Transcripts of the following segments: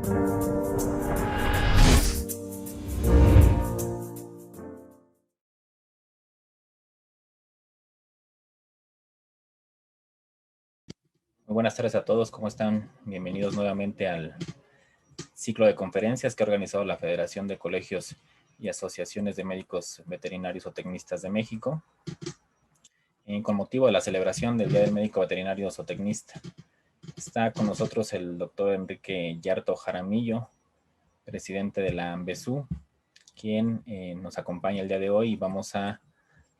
Muy buenas tardes a todos, ¿cómo están? Bienvenidos nuevamente al ciclo de conferencias que ha organizado la Federación de Colegios y Asociaciones de Médicos Veterinarios o Tecnistas de México, con motivo de la celebración del Día del Médico Veterinario Zootecnista. Está con nosotros el doctor Enrique Yarto Jaramillo, presidente de la ANBESU, quien nos acompaña el día de hoy, y vamos a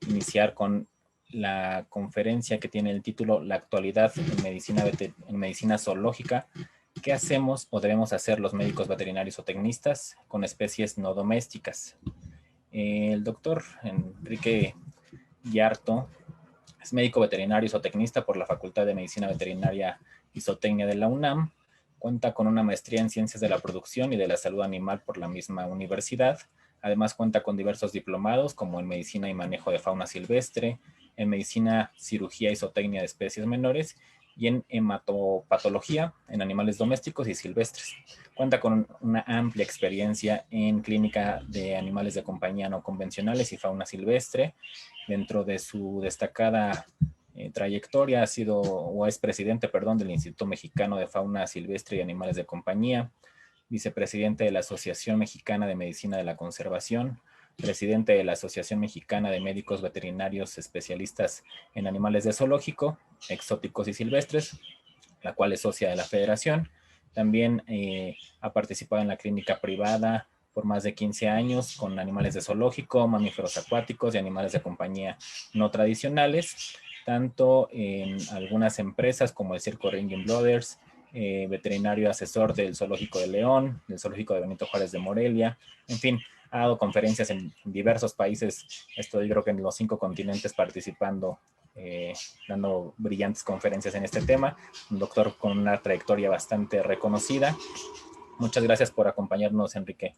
iniciar con la conferencia que tiene el título La actualidad en medicina zoológica. ¿Qué hacemos o debemos hacer los médicos veterinarios o tecnistas con especies no domésticas? El doctor Enrique Yarto es médico veterinario y zootecnista por la Facultad de Medicina Veterinaria y Zootecnia de la UNAM. Cuenta con una maestría en Ciencias de la Producción y de la Salud Animal por la misma universidad. Además cuenta con diversos diplomados como en Medicina y Manejo de Fauna Silvestre, en Medicina, Cirugía y Zootecnia de Especies Menores y en Hematopatología en animales domésticos y silvestres. Cuenta con una amplia experiencia en clínica de animales de compañía no convencionales y fauna silvestre. Dentro de su destacada trayectoria ha sido o es presidente, del Instituto Mexicano de Fauna Silvestre y Animales de Compañía, vicepresidente de la Asociación Mexicana de Medicina de la Conservación, presidente de la Asociación Mexicana de Médicos Veterinarios Especialistas en Animales de Zoológico, Exóticos y Silvestres, la cual es socia de la Federación. También ha participado en la clínica privada por más de 15 años con animales de zoológico, mamíferos acuáticos y animales de compañía no tradicionales, tanto en algunas empresas como el Circo Ringling Brothers, veterinario asesor del Zoológico de León, del Zoológico de Benito Juárez de Morelia, en fin, ha dado conferencias en diversos países, estoy creo que en los 5 continentes participando, dando brillantes conferencias en este tema, un doctor con una trayectoria bastante reconocida. Muchas gracias por acompañarnos, Enrique.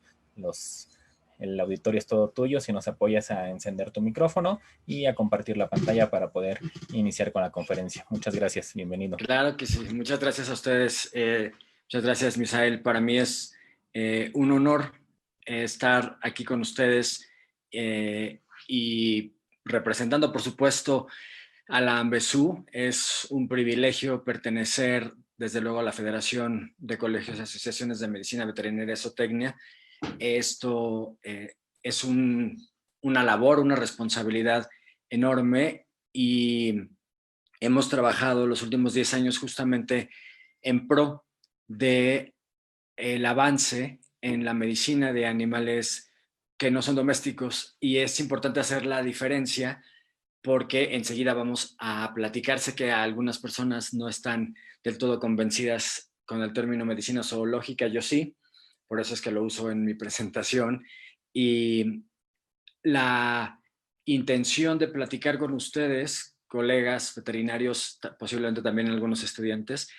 El auditorio es todo tuyo, si nos apoyas a encender tu micrófono y a compartir la pantalla para poder iniciar con la conferencia. Muchas gracias, bienvenido. Claro que sí, muchas gracias a ustedes, muchas gracias, Misael. Para mí es un honor estar aquí con ustedes y representando, por supuesto, a la ANBESU. Es un privilegio pertenecer, desde luego, a la Federación de Colegios y Asociaciones de Medicina Veterinaria y Zootecnia. Esto es una labor, una responsabilidad enorme, y hemos trabajado los últimos 10 años justamente en pro de el avance en la medicina de animales que no son domésticos, y es importante hacer la diferencia porque enseguida vamos a platicar. Sé que algunas personas no están del todo convencidas con el término medicina zoológica, yo sí, por eso es que lo uso en mi presentación, y la intención de platicar con ustedes, colegas veterinarios, posiblemente también algunos estudiantes,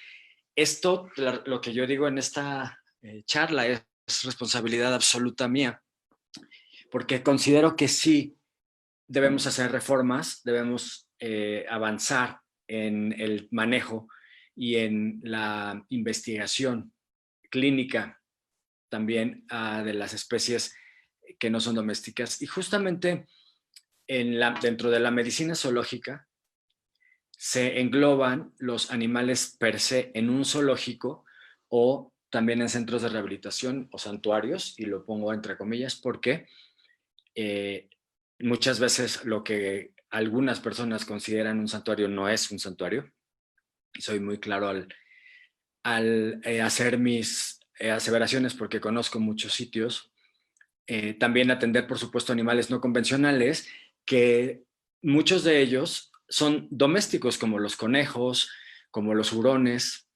esto, lo que yo digo en esta charla, es responsabilidad absoluta mía, porque considero que sí debemos hacer reformas, debemos avanzar en el manejo y en la investigación clínica también de las especies que no son domésticas. Y justamente dentro de la medicina zoológica se engloban los animales per se en un zoológico o también en centros de rehabilitación o santuarios, y lo pongo entre comillas porque muchas veces lo que algunas personas consideran un santuario no es un santuario, y soy muy claro al hacer mis aseveraciones porque conozco muchos sitios. También atender, por supuesto, animales no convencionales, que muchos de ellos son domésticos, como los conejos, como los hurones.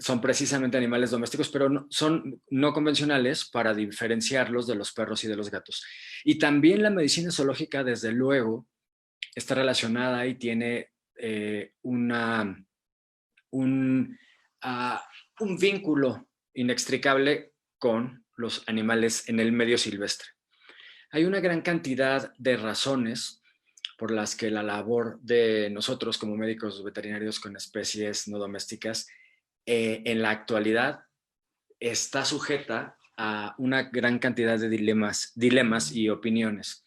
Son precisamente animales domésticos, pero son no convencionales para diferenciarlos de los perros y de los gatos. Y también la medicina zoológica, desde luego, está relacionada y tiene un vínculo inextricable con los animales en el medio silvestre. Hay una gran cantidad de razones por las que la labor de nosotros como médicos veterinarios con especies no domésticas en la actualidad está sujeta a una gran cantidad de dilemas y opiniones.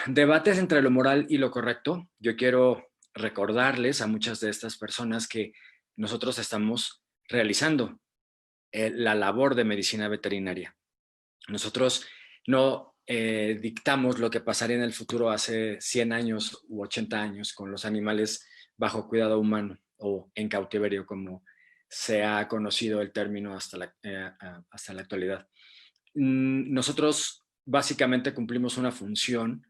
Debates entre lo moral y lo correcto. Yo quiero recordarles a muchas de estas personas que nosotros estamos realizando la labor de medicina veterinaria. Nosotros no dictamos lo que pasaría en el futuro hace 100 años u 80 años con los animales bajo cuidado humano o en cautiverio, como se ha conocido el término hasta la actualidad. Nosotros básicamente cumplimos una función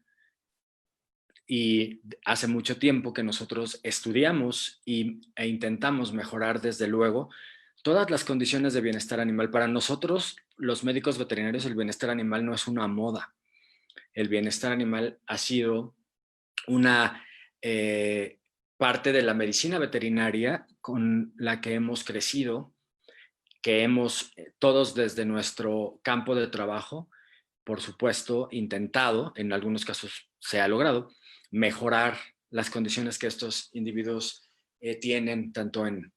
y hace mucho tiempo que nosotros estudiamos e intentamos mejorar, desde luego, todas las condiciones de bienestar animal. Para nosotros, los médicos veterinarios, el bienestar animal no es una moda. El bienestar animal ha sido una parte de la medicina veterinaria con la que hemos crecido, que hemos todos desde nuestro campo de trabajo, por supuesto, intentado, en algunos casos se ha logrado, mejorar las condiciones que estos individuos tienen, tanto en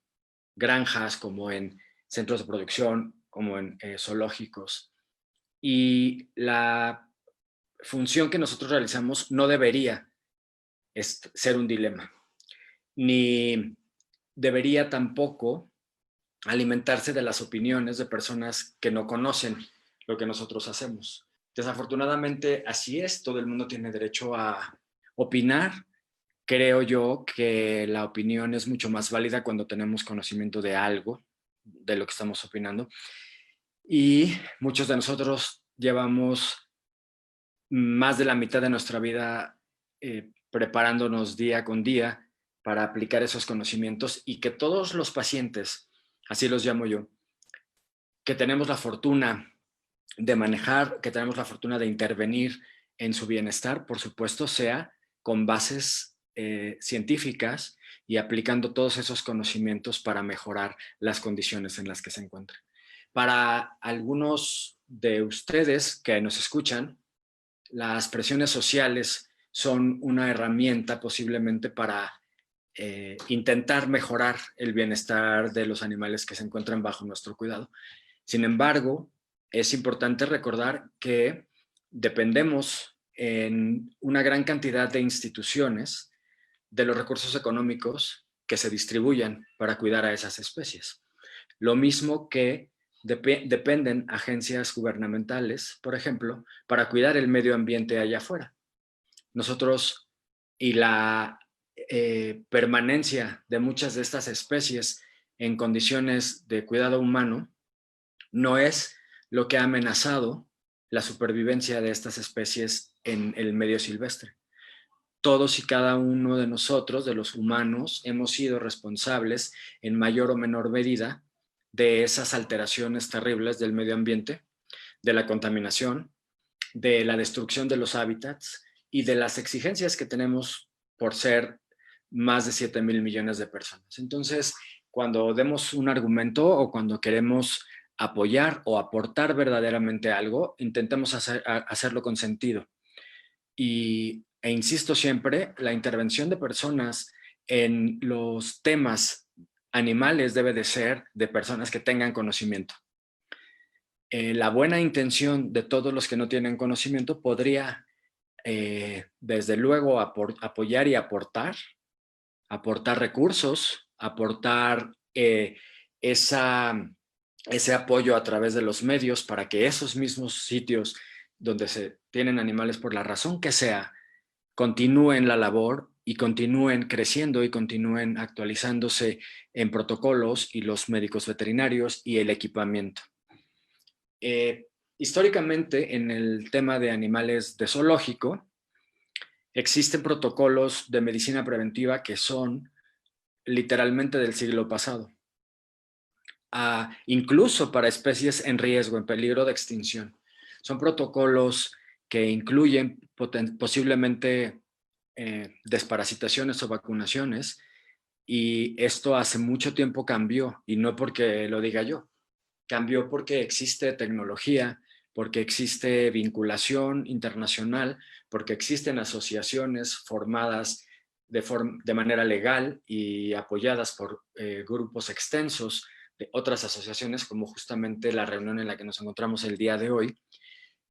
granjas como en centros de producción, como en zoológicos. Y la función que nosotros realizamos no debería ser un dilema, ni debería tampoco alimentarse de las opiniones de personas que no conocen lo que nosotros hacemos. Desafortunadamente, así es, todo el mundo tiene derecho a opinar. Creo yo que la opinión es mucho más válida cuando tenemos conocimiento de algo, de lo que estamos opinando. Y muchos de nosotros llevamos más de la mitad de nuestra vida preparándonos día con día para aplicar esos conocimientos, y que todos los pacientes, así los llamo yo, que tenemos la fortuna de manejar, que tenemos la fortuna de intervenir en su bienestar, por supuesto, sea con bases científicas y aplicando todos esos conocimientos para mejorar las condiciones en las que se encuentran. Para algunos de ustedes que nos escuchan, las presiones sociales son una herramienta posiblemente para intentar mejorar el bienestar de los animales que se encuentran bajo nuestro cuidado. Sin embargo, es importante recordar que dependemos en una gran cantidad de instituciones de los recursos económicos que se distribuyan para cuidar a esas especies. Lo mismo que dependen agencias gubernamentales, por ejemplo, para cuidar el medio ambiente allá afuera. Nosotros, y la permanencia de muchas de estas especies en condiciones de cuidado humano, no es lo que ha amenazado la supervivencia de estas especies en el medio silvestre. Todos y cada uno de nosotros, de los humanos, hemos sido responsables en mayor o menor medida de esas alteraciones terribles del medio ambiente, de la contaminación, de la destrucción de los hábitats y de las exigencias que tenemos por ser más de 7,000 millones de personas. Entonces, cuando demos un argumento o cuando queremos apoyar o aportar verdaderamente algo, intentemos hacerlo con sentido. E insisto siempre, la intervención de personas en los temas animales debe de ser de personas que tengan conocimiento. La buena intención de todos los que no tienen conocimiento podría, desde luego, apoyar y aportar recursos, aportar ese apoyo a través de los medios para que esos mismos sitios donde se tienen animales, por la razón que sea, continúen la labor y continúen creciendo y continúen actualizándose en protocolos y los médicos veterinarios y el equipamiento. Históricamente, en el tema de animales de zoológico, existen protocolos de medicina preventiva que son literalmente del siglo pasado, incluso para especies en riesgo, en peligro de extinción. Son protocolos que incluyen posiblemente desparasitaciones o vacunaciones, y esto hace mucho tiempo cambió, y no porque lo diga yo, cambió porque existe tecnología, porque existe vinculación internacional, porque existen asociaciones formadas de manera legal y apoyadas por grupos extensos de otras asociaciones, como justamente la reunión en la que nos encontramos el día de hoy,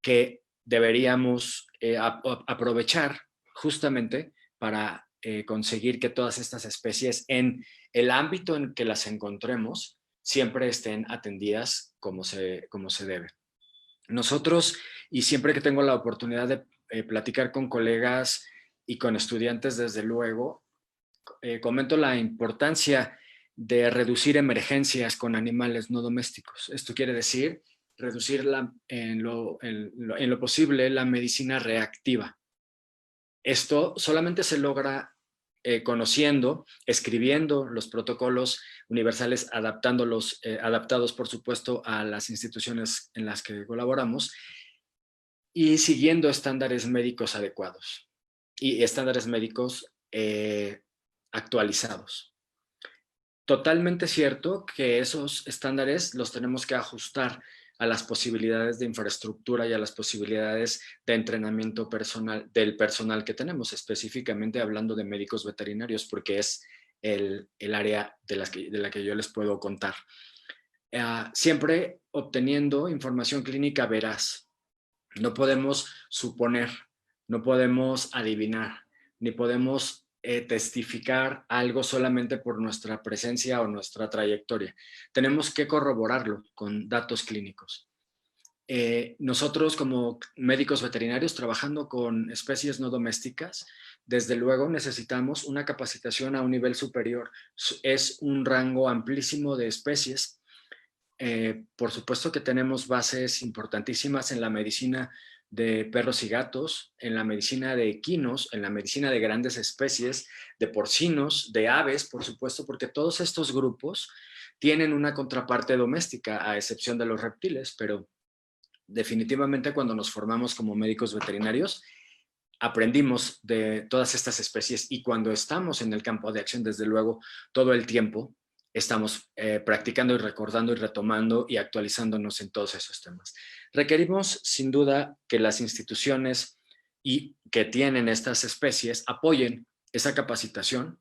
que deberíamos aprovechar justamente para conseguir que todas estas especies en el ámbito en que las encontremos siempre estén atendidas como se debe. Nosotros, y siempre que tengo la oportunidad de platicar con colegas y con estudiantes, desde luego, comento la importancia de reducir emergencias con animales no domésticos. Esto quiere decir reducir en lo posible la medicina reactiva. Esto solamente se logra conociendo, escribiendo los protocolos universales, adaptados, por supuesto, a las instituciones en las que colaboramos y siguiendo estándares médicos adecuados y estándares médicos actualizados. Totalmente cierto que esos estándares los tenemos que ajustar a las posibilidades de infraestructura y a las posibilidades de entrenamiento personal del personal que tenemos, específicamente hablando de médicos veterinarios, porque es el área de la que yo les puedo contar. Siempre obteniendo información clínica veraz. No podemos suponer, no podemos adivinar, ni podemos testificar algo solamente por nuestra presencia o nuestra trayectoria. Tenemos que corroborarlo con datos clínicos. Nosotros como médicos veterinarios trabajando con especies no domésticas, desde luego necesitamos una capacitación a un nivel superior. Es un rango amplísimo de especies. Por supuesto que tenemos bases importantísimas en la medicina de perros y gatos, en la medicina de equinos, en la medicina de grandes especies, de porcinos, de aves, por supuesto, porque todos estos grupos tienen una contraparte doméstica, a excepción de los reptiles, pero definitivamente cuando nos formamos como médicos veterinarios, aprendimos de todas estas especies y cuando estamos en el campo de acción, desde luego, todo el tiempo estamos practicando y recordando y retomando y actualizándonos en todos esos temas. Requerimos, sin duda, que las instituciones y que tienen estas especies apoyen esa capacitación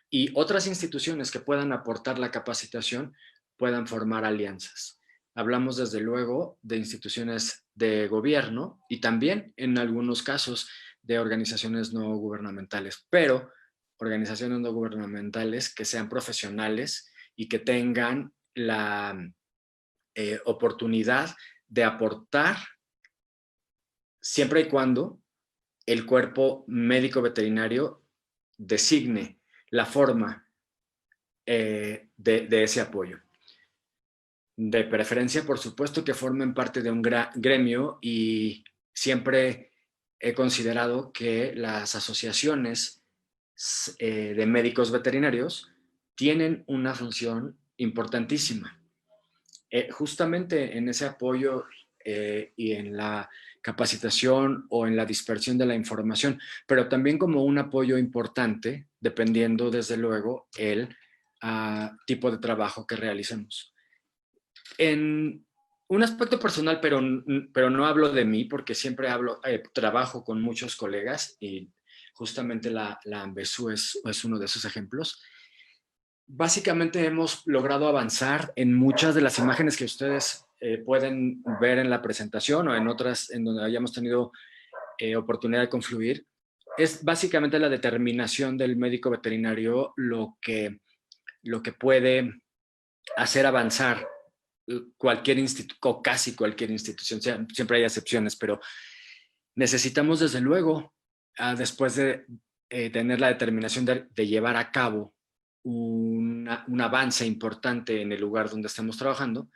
y otras instituciones que puedan aportar la capacitación puedan formar alianzas. Hablamos desde luego de instituciones de gobierno y también en algunos casos de organizaciones no gubernamentales, pero organizaciones no gubernamentales que sean profesionales y que tengan la oportunidad de aportar siempre y cuando el cuerpo médico veterinario designe la forma de ese apoyo. De preferencia, por supuesto, que formen parte de un gremio y siempre he considerado que las asociaciones de médicos veterinarios tienen una función importantísima. Justamente en ese apoyo y en la capacitación o en la dispersión de la información, pero también como un apoyo importante, dependiendo desde luego el tipo de trabajo que realicemos. En un aspecto personal, pero no hablo de mí, porque siempre trabajo con muchos colegas y justamente la ANVESU es uno de esos ejemplos. Básicamente hemos logrado avanzar en muchas de las imágenes que ustedes pueden ver en la presentación o en otras en donde hayamos tenido oportunidad de confluir. Es básicamente la determinación del médico veterinario lo que puede hacer avanzar cualquier instituto, casi cualquier institución, siempre hay excepciones, pero necesitamos desde luego, después de tener la determinación de llevar a cabo un avance importante en el lugar donde estemos trabajando,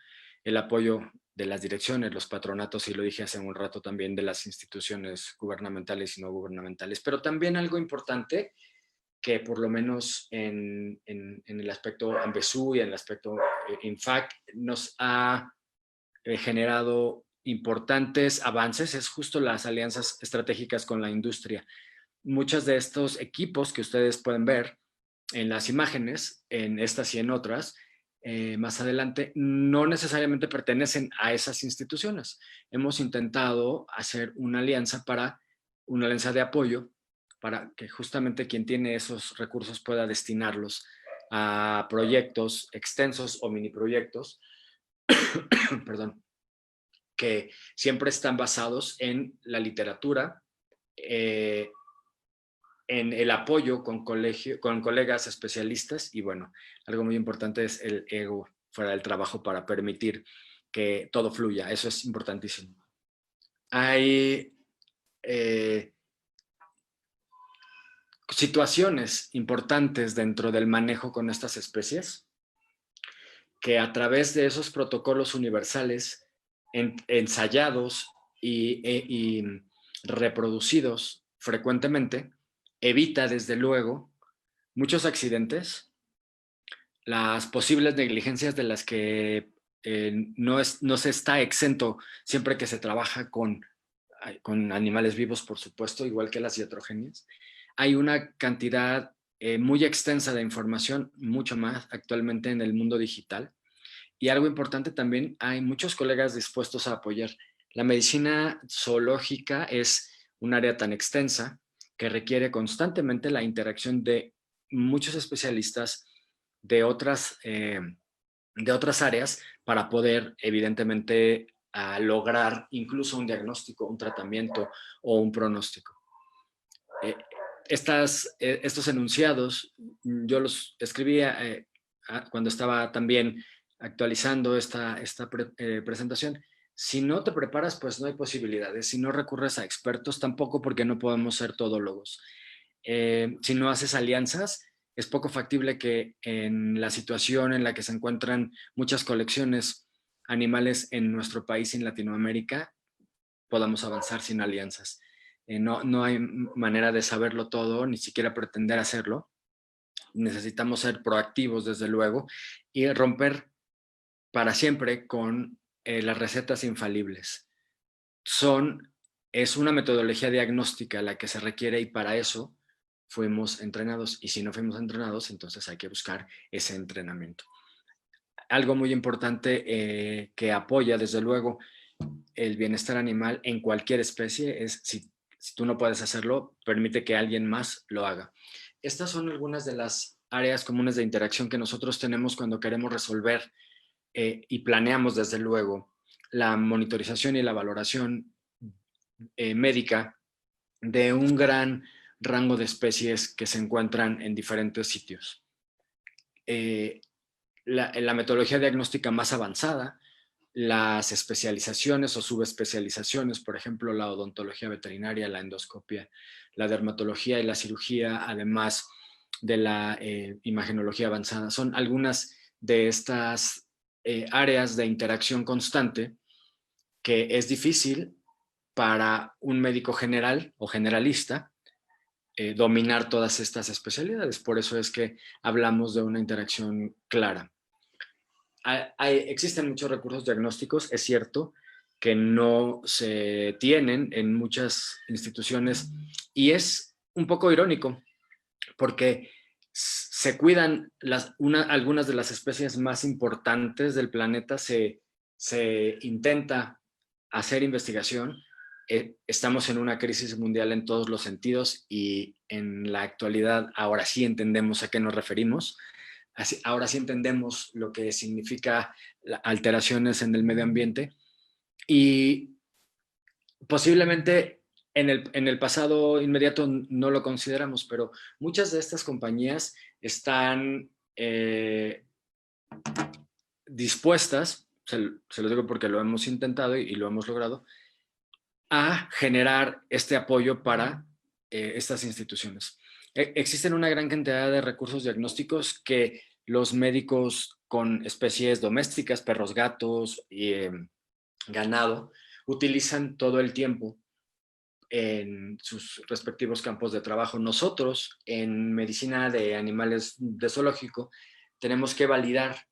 el apoyo de las direcciones, los patronatos, y lo dije hace un rato también, de las instituciones gubernamentales y no gubernamentales, pero también algo importante que por lo menos en el aspecto ANVESU y en el aspecto INFAC nos ha generado importantes avances es justo las alianzas estratégicas con la industria. Muchos de estos equipos que ustedes pueden ver en las imágenes, en estas y en otras, más adelante, no necesariamente pertenecen a esas instituciones. Hemos intentado hacer una alianza de apoyo para que justamente quien tiene esos recursos pueda destinarlos a proyectos extensos o mini proyectos, perdón, que siempre están basados en la literatura, en el apoyo con colegas especialistas y bueno, algo muy importante es el ego fuera del trabajo para permitir que todo fluya. Eso es importantísimo. Hay situaciones importantes dentro del manejo con estas especies que a través de esos protocolos universales ensayados y reproducidos frecuentemente, evita desde luego muchos accidentes, las posibles negligencias de las que no se está exento siempre que se trabaja con animales vivos, por supuesto, igual que las iatrogenias. Hay una cantidad muy extensa de información, mucho más actualmente en el mundo digital. Y algo importante también, hay muchos colegas dispuestos a apoyar. La medicina zoológica es un área tan extensa que requiere constantemente la interacción de muchos especialistas de otras áreas para poder, evidentemente, lograr incluso un diagnóstico, un tratamiento o un pronóstico. Estos enunciados, yo los escribía cuando estaba también actualizando esta presentación. Si no te preparas, pues no hay posibilidades. Si no recurres a expertos, tampoco, porque no podemos ser todólogos. Si no haces alianzas, es poco factible que en la situación en la que se encuentran muchas colecciones animales en nuestro país y en Latinoamérica, podamos avanzar sin alianzas. No hay manera de saberlo todo, ni siquiera pretender hacerlo. Necesitamos ser proactivos, desde luego, y romper para siempre con las recetas infalibles. Es una metodología diagnóstica la que se requiere y para eso fuimos entrenados. Y si no fuimos entrenados, entonces hay que buscar ese entrenamiento. Algo muy importante que apoya, desde luego, el bienestar animal en cualquier especie es, si tú no puedes hacerlo, permite que alguien más lo haga. Estas son algunas de las áreas comunes de interacción que nosotros tenemos cuando queremos resolver y planeamos, desde luego, la monitorización y la valoración médica de un gran rango de especies que se encuentran en diferentes sitios. La metodología diagnóstica más avanzada, las especializaciones o subespecializaciones, por ejemplo, la odontología veterinaria, la endoscopia, la dermatología y la cirugía, además de la imagenología avanzada, son algunas de estas áreas de interacción constante que es difícil para un médico general o generalista dominar todas estas especialidades. Por eso es que hablamos de una interacción clara. Existen muchos recursos diagnósticos, es cierto, que no se tienen en muchas instituciones y es un poco irónico porque se cuidan algunas de las especies más importantes del planeta, se intenta hacer investigación. Estamos en una crisis mundial en todos los sentidos y en la actualidad ahora sí entendemos a qué nos referimos. Ahora sí entendemos lo que significa alteraciones en el medio ambiente y posiblemente en el pasado inmediato no lo consideramos, pero muchas de estas compañías están dispuestas, se lo digo porque lo hemos intentado y lo hemos logrado, a generar este apoyo para estas instituciones. Existen una gran cantidad de recursos diagnósticos que los médicos con especies domésticas, perros, gatos y ganado, utilizan todo el tiempo en sus respectivos campos de trabajo. Nosotros, en medicina de animales de zoológico, tenemos que validar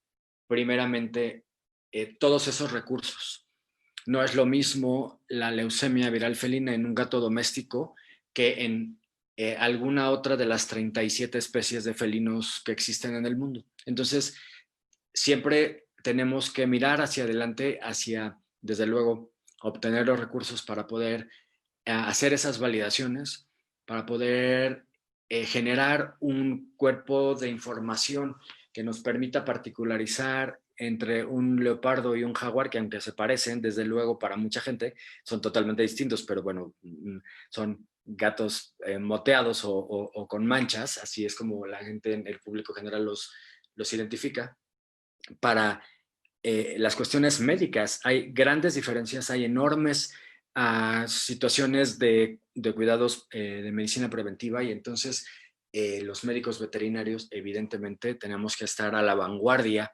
primeramente todos esos recursos. No es lo mismo la leucemia viral felina en un gato doméstico que en alguna otra de las 37 especies de felinos que existen en el mundo. Entonces, siempre tenemos que mirar hacia adelante, desde luego, obtener los recursos para poder hacer esas validaciones, para poder generar un cuerpo de información que nos permita particularizar entre un leopardo y un jaguar, que aunque se parecen, desde luego para mucha gente son totalmente distintos, pero bueno, son gatos moteados o con manchas, así es como la gente, en el público general los identifica. Para las cuestiones médicas hay grandes diferencias, hay enormes situaciones de cuidados de medicina preventiva, y entonces los médicos veterinarios evidentemente tenemos que estar a la vanguardia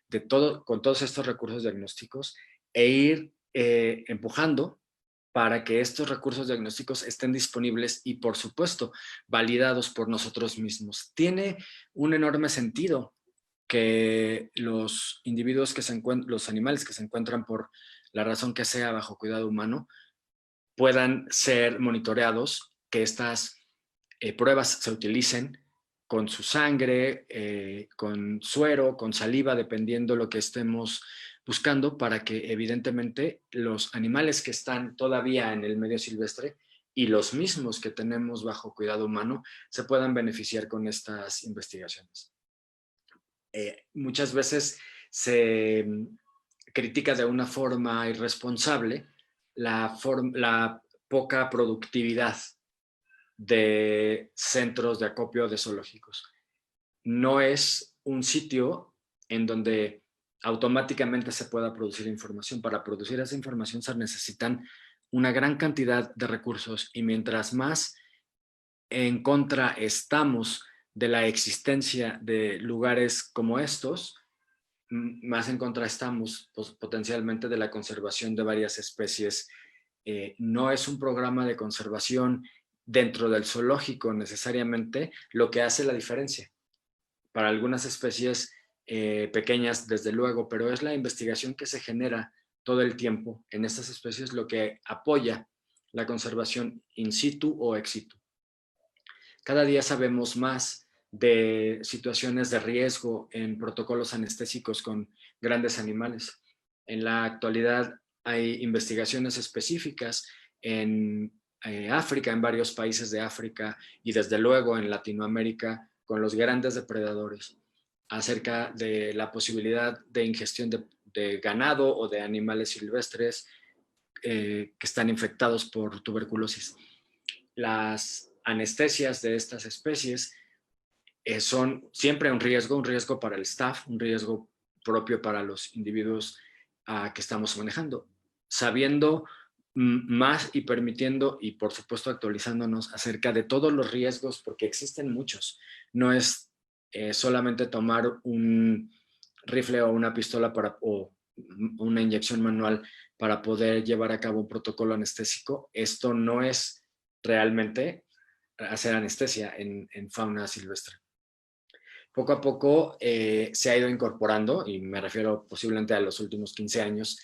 de todo, con todos estos recursos diagnósticos, e ir empujando para que estos recursos diagnósticos estén disponibles y, por supuesto, validados por nosotros mismos. Tiene un enorme sentido que los individuos que se encuentran, los animales que se encuentran por la razón que sea bajo cuidado humano, puedan ser monitoreados, que estas pruebas se utilicen con su sangre, con suero, con saliva, dependiendo lo que estemos buscando, para que evidentemente los animales que están todavía en el medio silvestre y los mismos que tenemos bajo cuidado humano se puedan beneficiar con estas investigaciones. Muchas veces se critica de una forma irresponsable la poca productividad de centros de acopio de zoológicos. No es un sitio en donde automáticamente se pueda producir información. Para producir esa información se necesitan una gran cantidad de recursos, y mientras más en contra estamos de la existencia de lugares como estos, más en contra estamos potencialmente de la conservación de varias especies. No es un programa de conservación dentro del zoológico necesariamente lo que hace la diferencia. Para algunas especies pequeñas, desde luego, pero es la investigación que se genera todo el tiempo en estas especies lo que apoya la conservación in situ o ex situ. Cada día sabemos más de situaciones de riesgo en protocolos anestésicos con grandes animales. En la actualidad hay investigaciones específicas en África, en varios países de África, y desde luego en Latinoamérica, con los grandes depredadores, acerca de la posibilidad de ingestión de ganado o de animales silvestres que están infectados por tuberculosis. Las anestesias de estas especies son siempre un riesgo para el staff, un riesgo propio para los individuos que estamos manejando. Sabiendo más y permitiendo, y por supuesto actualizándonos acerca de todos los riesgos, porque existen muchos. No es solamente tomar un rifle o una pistola o una inyección manual para poder llevar a cabo un protocolo anestésico. Esto no es realmente hacer anestesia en fauna silvestre. Poco a poco se ha ido incorporando, y me refiero posiblemente a los últimos 15 años,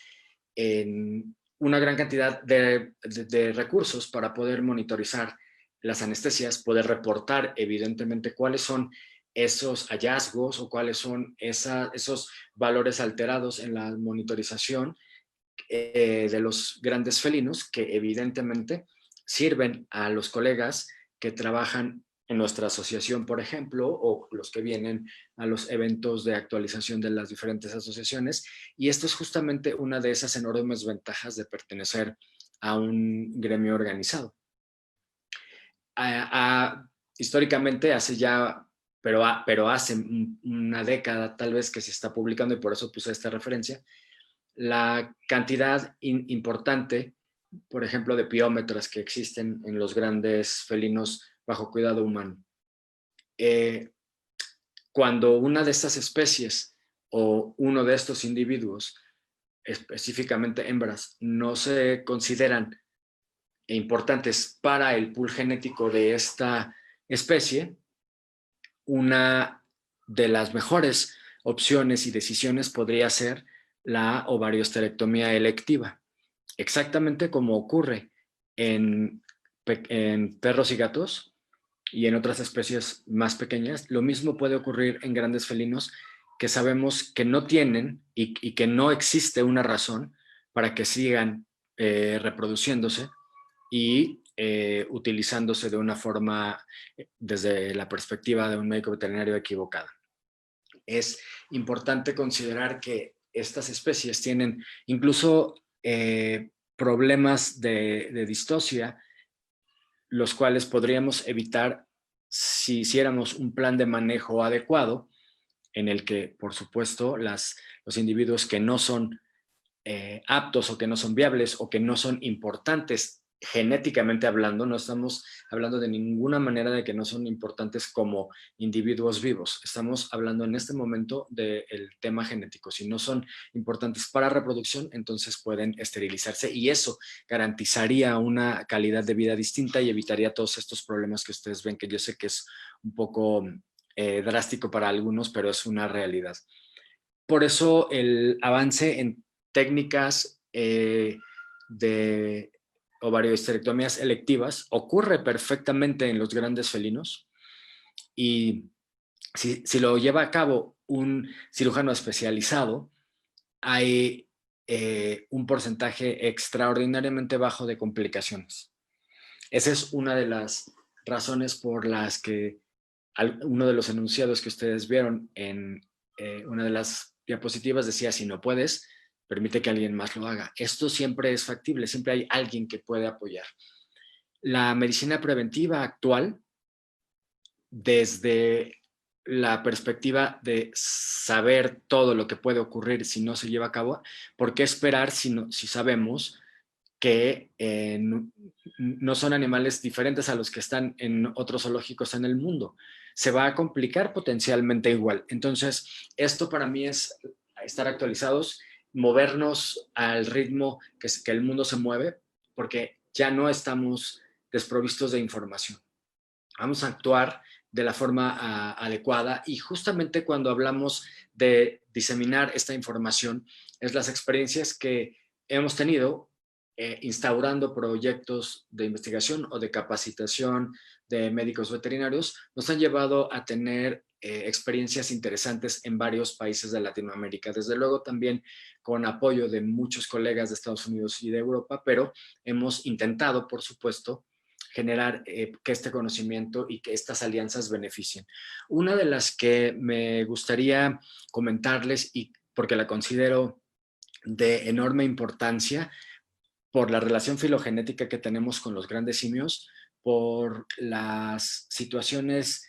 en una gran cantidad de recursos para poder monitorizar las anestesias, poder reportar evidentemente cuáles son esos hallazgos o cuáles son esos valores alterados en la monitorización de los grandes felinos, que evidentemente sirven a los colegas que trabajan en nuestra asociación, por ejemplo, o los que vienen a los eventos de actualización de las diferentes asociaciones. Y esto es justamente una de esas enormes ventajas de pertenecer a un gremio organizado. Históricamente, hace ya, pero hace una década tal vez que se está publicando, y por eso puse esta referencia, la cantidad importante, por ejemplo, de piómetras que existen en los grandes felinos bajo cuidado humano. Cuando una de estas especies o uno de estos individuos, específicamente hembras, no se consideran importantes para el pool genético de esta especie, una de las mejores opciones y decisiones podría ser la ovariosterectomía electiva. Exactamente como ocurre en perros y gatos y en otras especies más pequeñas, lo mismo puede ocurrir en grandes felinos que sabemos que no tienen y que no existe una razón para que sigan reproduciéndose, y utilizándose de una forma, desde la perspectiva de un médico veterinario, equivocada. Es importante considerar que estas especies tienen incluso problemas de distosia, los cuales podríamos evitar si hiciéramos un plan de manejo adecuado, en el que, por supuesto, los individuos que no son aptos o que no son viables o que no son importantes genéticamente hablando, no estamos hablando de ninguna manera de que no son importantes como individuos vivos, estamos hablando en este momento del tema genético. Si no son importantes para reproducción, entonces pueden esterilizarse, y eso garantizaría una calidad de vida distinta y evitaría todos estos problemas que ustedes ven, que yo sé que es un poco drástico para algunos, pero es una realidad. Por eso el avance en técnicas de ovariohisterectomías electivas ocurre perfectamente en los grandes felinos, y si lo lleva a cabo un cirujano especializado, hay un porcentaje extraordinariamente bajo de complicaciones. Esa es una de las razones por las que uno de los enunciados que ustedes vieron en una de las diapositivas decía: si no puedes, permite que alguien más lo haga. Esto siempre es factible, siempre hay alguien que puede apoyar. La medicina preventiva actual, desde la perspectiva de saber todo lo que puede ocurrir si no se lleva a cabo, ¿por qué esperar si sabemos que no son animales diferentes a los que están en otros zoológicos en el mundo? Se va a complicar potencialmente igual. Entonces, esto para mí es estar actualizados, movernos al ritmo que el mundo se mueve, porque ya no estamos desprovistos de información. Vamos a actuar de la forma adecuada, y justamente cuando hablamos de diseminar esta información, es las experiencias que hemos tenido instaurando proyectos de investigación o de capacitación de médicos veterinarios, nos han llevado a tener experiencias interesantes en varios países de Latinoamérica, desde luego también con apoyo de muchos colegas de Estados Unidos y de Europa, pero hemos intentado, por supuesto, generar que este conocimiento y que estas alianzas beneficien. Una de las que me gustaría comentarles, y porque la considero de enorme importancia, por la relación filogenética que tenemos con los grandes simios, por las situaciones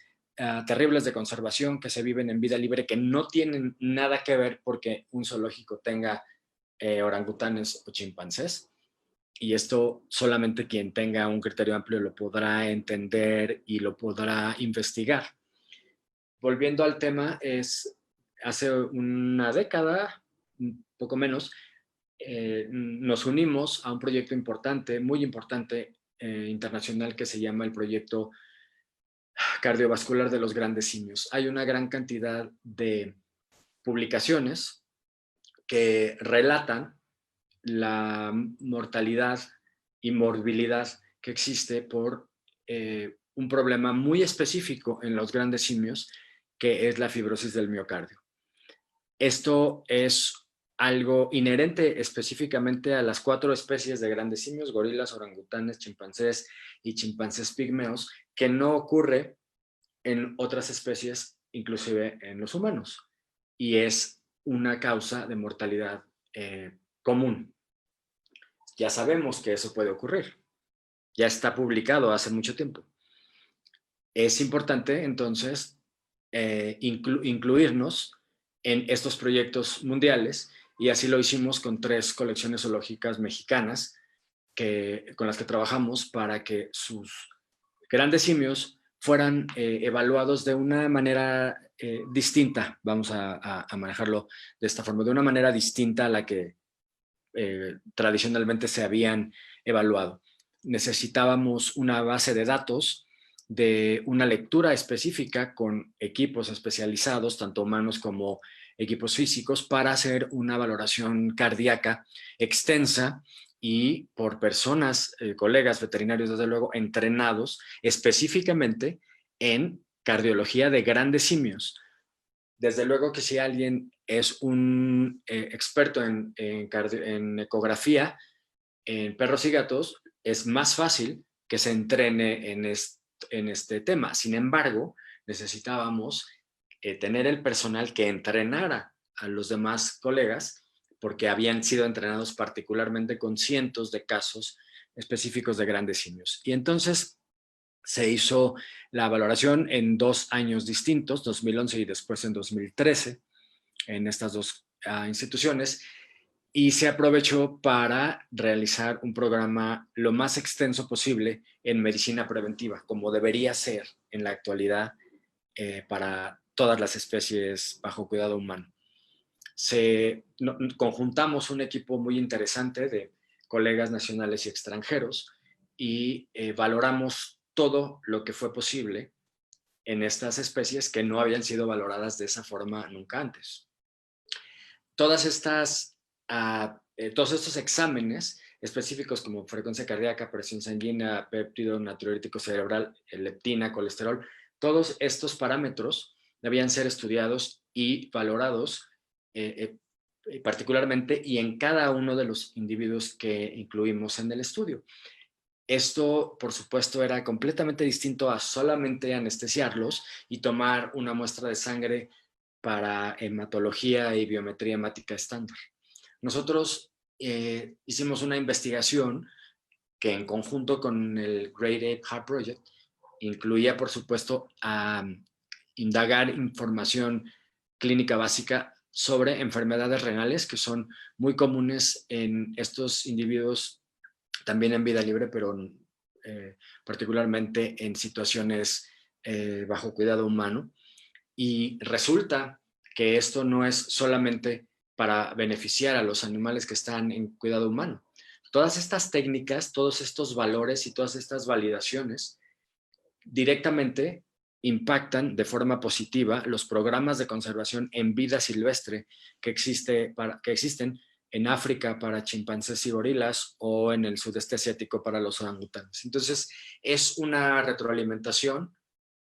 terribles de conservación que se viven en vida libre, que no tienen nada que ver porque un zoológico tenga orangutanes o chimpancés. Y esto solamente quien tenga un criterio amplio lo podrá entender y lo podrá investigar. Volviendo al tema, hace una década, un poco menos, nos unimos a un proyecto importante, muy importante, internacional, que se llama el Proyecto Cardiovascular de los Grandes Simios. Hay una gran cantidad de publicaciones que relatan la mortalidad y morbilidad que existe por un problema muy específico en los grandes simios, que es la fibrosis del miocardio. Esto es algo inherente específicamente a las 4 especies de grandes simios: gorilas, orangutanes, chimpancés y chimpancés pigmeos, que no ocurre en otras especies, inclusive en los humanos, y es una causa de mortalidad común. Ya sabemos que eso puede ocurrir, ya está publicado hace mucho tiempo. Es importante entonces incluirnos en estos proyectos mundiales, y así lo hicimos con 3 colecciones zoológicas mexicanas con las que trabajamos para que sus grandes simios fueran evaluados de una manera distinta, vamos a manejarlo de esta forma, de una manera distinta a la que tradicionalmente se habían evaluado. Necesitábamos una base de datos de una lectura específica con equipos especializados, tanto humanos como equipos físicos, para hacer una valoración cardíaca extensa y por personas, colegas veterinarios, desde luego, entrenados específicamente en cardiología de grandes simios. Desde luego que si alguien es un experto en ecografía en perros y gatos, es más fácil que se entrene en este tema. Sin embargo, necesitábamos tener el personal que entrenara a los demás colegas, porque habían sido entrenados particularmente con cientos de casos específicos de grandes simios. Y entonces se hizo la valoración en 2 años distintos, 2011 y después en 2013, en estas dos instituciones, y se aprovechó para realizar un programa lo más extenso posible en medicina preventiva, como debería ser en la actualidad para todas las especies bajo cuidado humano. Conjuntamos un equipo muy interesante de colegas nacionales y extranjeros y valoramos todo lo que fue posible en estas especies que no habían sido valoradas de esa forma nunca antes. Todos estos exámenes específicos como frecuencia cardíaca, presión sanguínea, péptido natriurético cerebral, leptina, colesterol, todos estos parámetros debían ser estudiados y valorados particularmente y en cada uno de los individuos que incluimos en el estudio. Esto, por supuesto, era completamente distinto a solamente anestesiarlos y tomar una muestra de sangre para hematología y biometría hemática estándar. Nosotros hicimos una investigación que en conjunto con el Great Ape Heart Project incluía, por supuesto, a indagar información clínica básica sobre enfermedades renales que son muy comunes en estos individuos también en vida libre, pero particularmente en situaciones bajo cuidado humano. Y resulta que esto no es solamente para beneficiar a los animales que están en cuidado humano. Todas estas técnicas, todos estos valores y todas estas validaciones directamente impactan de forma positiva los programas de conservación en vida silvestre que existen en África para chimpancés y gorilas o en el sudeste asiático para los orangutanes. Entonces, es una retroalimentación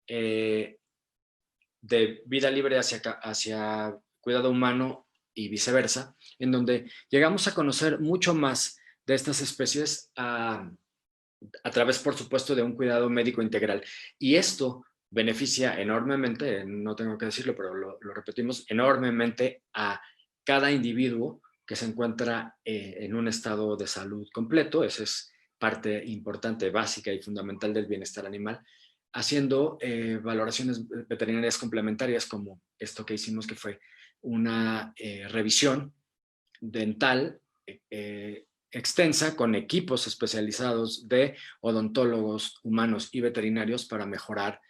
de vida libre hacia cuidado humano y viceversa, en donde llegamos a conocer mucho más de estas especies a través, por supuesto, de un cuidado médico integral. Y esto beneficia enormemente, no tengo que decirlo, pero lo repetimos, enormemente a cada individuo que se encuentra en un estado de salud completo. Esa es parte importante, básica y fundamental del bienestar animal, haciendo valoraciones veterinarias complementarias como esto que hicimos, que fue una revisión dental extensa con equipos especializados de odontólogos humanos y veterinarios para mejorar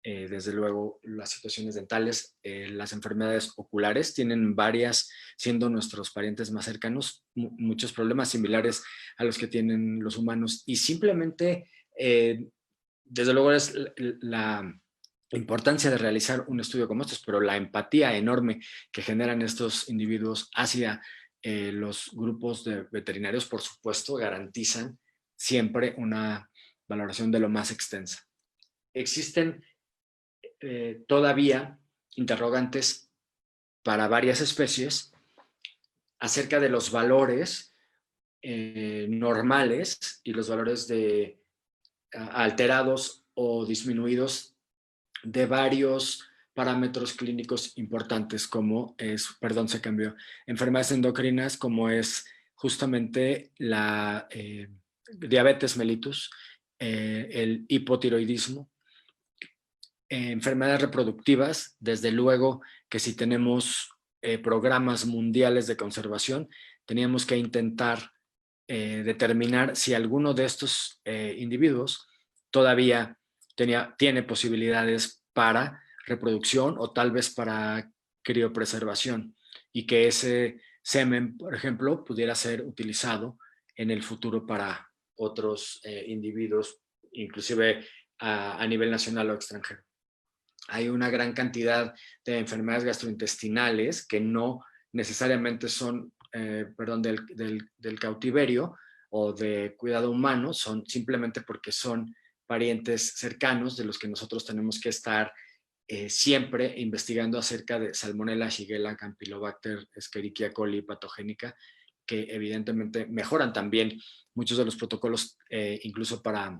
desde luego las situaciones dentales. Las enfermedades oculares tienen varias, siendo nuestros parientes más cercanos, muchos problemas similares a los que tienen los humanos y simplemente desde luego es la importancia de realizar un estudio como estos, pero la empatía enorme que generan estos individuos hacia los grupos de veterinarios, por supuesto, garantizan siempre una valoración de lo más extensa. Existen todavía interrogantes para varias especies acerca de los valores normales y los valores de alterados o disminuidos de varios parámetros clínicos importantes como es, perdón, se cambió, enfermedades endocrinas como es justamente la diabetes mellitus, el hipotiroidismo, enfermedades reproductivas, desde luego que si tenemos programas mundiales de conservación, teníamos que intentar determinar si alguno de estos individuos todavía tiene posibilidades para reproducción o tal vez para criopreservación y que ese semen, por ejemplo, pudiera ser utilizado en el futuro para otros individuos, inclusive a nivel nacional o extranjero. Hay una gran cantidad de enfermedades gastrointestinales que no necesariamente son del cautiverio o de cuidado humano, son simplemente porque son parientes cercanos de los que nosotros tenemos que estar siempre investigando acerca de Salmonella, Shigella, Campylobacter, Escherichia coli patogénica, que evidentemente mejoran también muchos de los protocolos, incluso para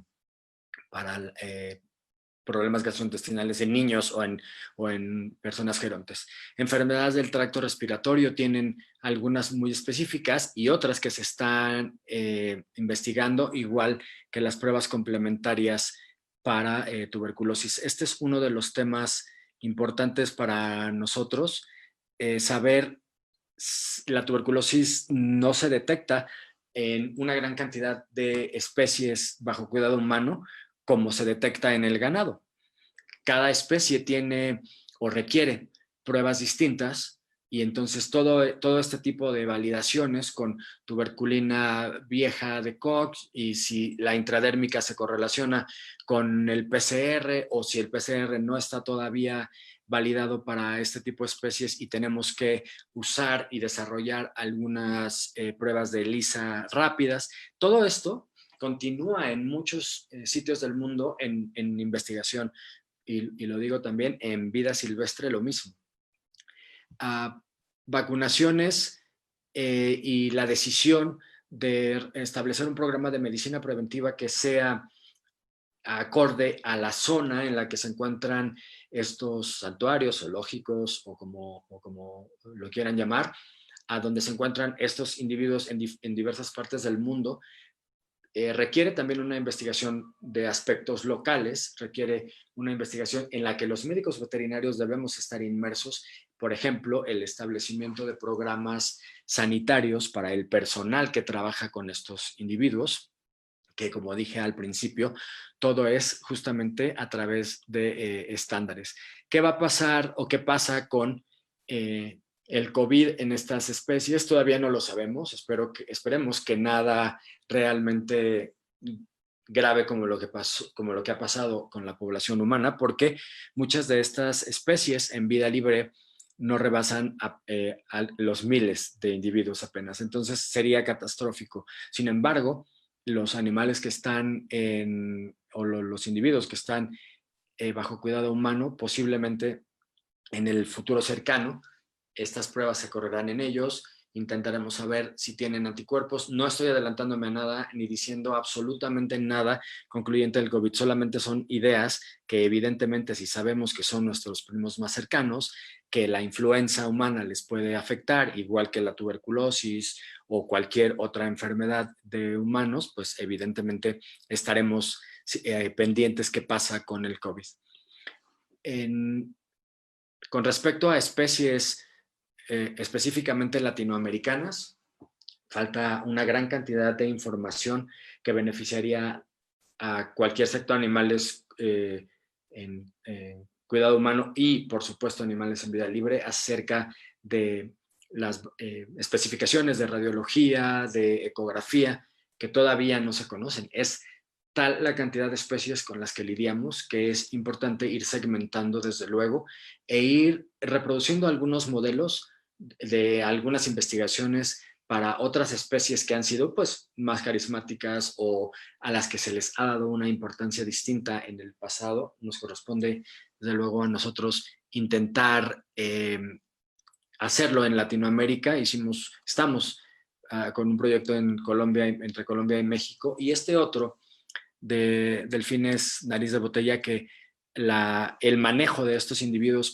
para problemas gastrointestinales en niños o en personas gerontes. Enfermedades del tracto respiratorio tienen algunas muy específicas y otras que se están investigando, igual que las pruebas complementarias para tuberculosis. Este es uno de los temas importantes para nosotros, saber la tuberculosis no se detecta en una gran cantidad de especies bajo cuidado humano como se detecta en el ganado. Cada especie tiene o requiere pruebas distintas y entonces todo este tipo de validaciones con tuberculina vieja de Koch y si la intradérmica se correlaciona con el PCR o si el PCR no está todavía validado para este tipo de especies y tenemos que usar y desarrollar algunas pruebas de ELISA rápidas. Todo esto continúa en muchos sitios del mundo en investigación y lo digo también en vida silvestre lo mismo. Vacunaciones y la decisión de establecer un programa de medicina preventiva que sea acorde a la zona en la que se encuentran estos santuarios zoológicos o como lo quieran llamar, a donde se encuentran estos individuos en diversas partes del mundo, requiere también una investigación de aspectos locales, requiere una investigación en la que los médicos veterinarios debemos estar inmersos, por ejemplo, el establecimiento de programas sanitarios para el personal que trabaja con estos individuos, que como dije al principio, todo es justamente a través de estándares. ¿Qué va a pasar o qué pasa con el COVID en estas especies? Todavía no lo sabemos. Esperemos que nada realmente grave como lo que ha pasado con la población humana, porque muchas de estas especies en vida libre no rebasan a los miles de individuos apenas. Entonces sería catastrófico. Sin embargo, los animales que están o los individuos que están bajo cuidado humano, posiblemente en el futuro cercano, estas pruebas se correrán en ellos, intentaremos saber si tienen anticuerpos. No estoy adelantándome a nada ni diciendo absolutamente nada concluyente del COVID, solamente son ideas que evidentemente si sabemos que son nuestros primos más cercanos, que la influenza humana les puede afectar, igual que la tuberculosis o cualquier otra enfermedad de humanos, pues evidentemente estaremos pendientes qué pasa con el COVID. Con respecto a especies específicamente latinoamericanas, falta una gran cantidad de información que beneficiaría a cualquier sector de animales en cuidado humano y, por supuesto, animales en vida libre acerca de las especificaciones de radiología, de ecografía, que todavía no se conocen. Es tal la cantidad de especies con las que lidiamos que es importante ir segmentando desde luego e ir reproduciendo algunos modelos de algunas investigaciones para otras especies que han sido pues más carismáticas o a las que se les ha dado una importancia distinta en el pasado. Nos corresponde desde luego a nosotros intentar hacerlo en Latinoamérica. Estamos con un proyecto en Colombia, entre Colombia y México, y este otro de delfines nariz de botella, que el manejo de estos individuos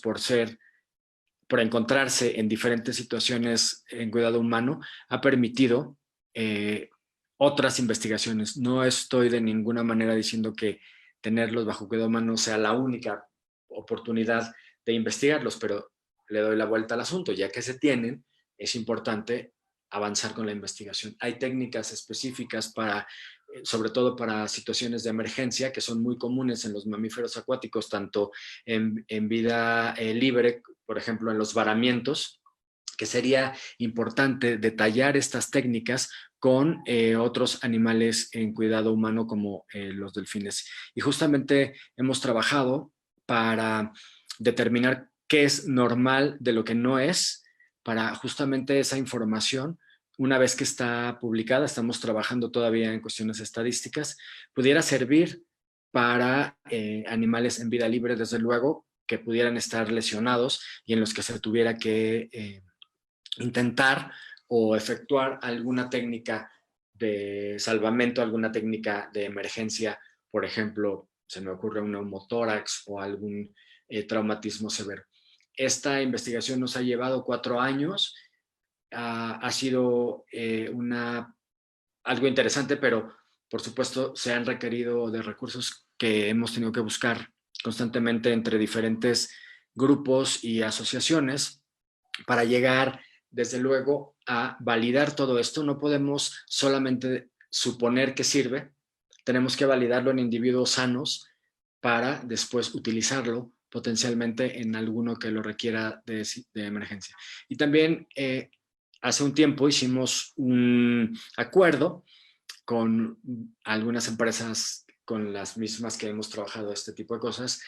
por encontrarse en diferentes situaciones en cuidado humano, ha permitido otras investigaciones. No estoy de ninguna manera diciendo que tenerlos bajo cuidado humano sea la única oportunidad de investigarlos, pero le doy la vuelta al asunto. Ya que se tienen, es importante avanzar con la investigación. Hay técnicas específicas sobre todo para situaciones de emergencia, que son muy comunes en los mamíferos acuáticos, tanto en vida libre, por ejemplo, en los varamientos, que sería importante detallar estas técnicas con otros animales en cuidado humano como los delfines. Y justamente hemos trabajado para determinar qué es normal de lo que no es, para justamente esa información, una vez que está publicada, estamos trabajando todavía en cuestiones estadísticas, pudiera servir para animales en vida libre, desde luego, que pudieran estar lesionados y en los que se tuviera que intentar o efectuar alguna técnica de salvamento, alguna técnica de emergencia, por ejemplo, se me ocurre un neumotórax o algún traumatismo severo. Esta investigación nos ha llevado 4 años, ha sido algo interesante, pero por supuesto se han requerido de recursos que hemos tenido que buscar constantemente entre diferentes grupos y asociaciones para llegar, desde luego, a validar todo esto. No podemos solamente suponer que sirve, tenemos que validarlo en individuos sanos para después utilizarlo potencialmente en alguno que lo requiera de emergencia. Y también hace un tiempo hicimos un acuerdo con algunas empresas con las mismas que hemos trabajado este tipo de cosas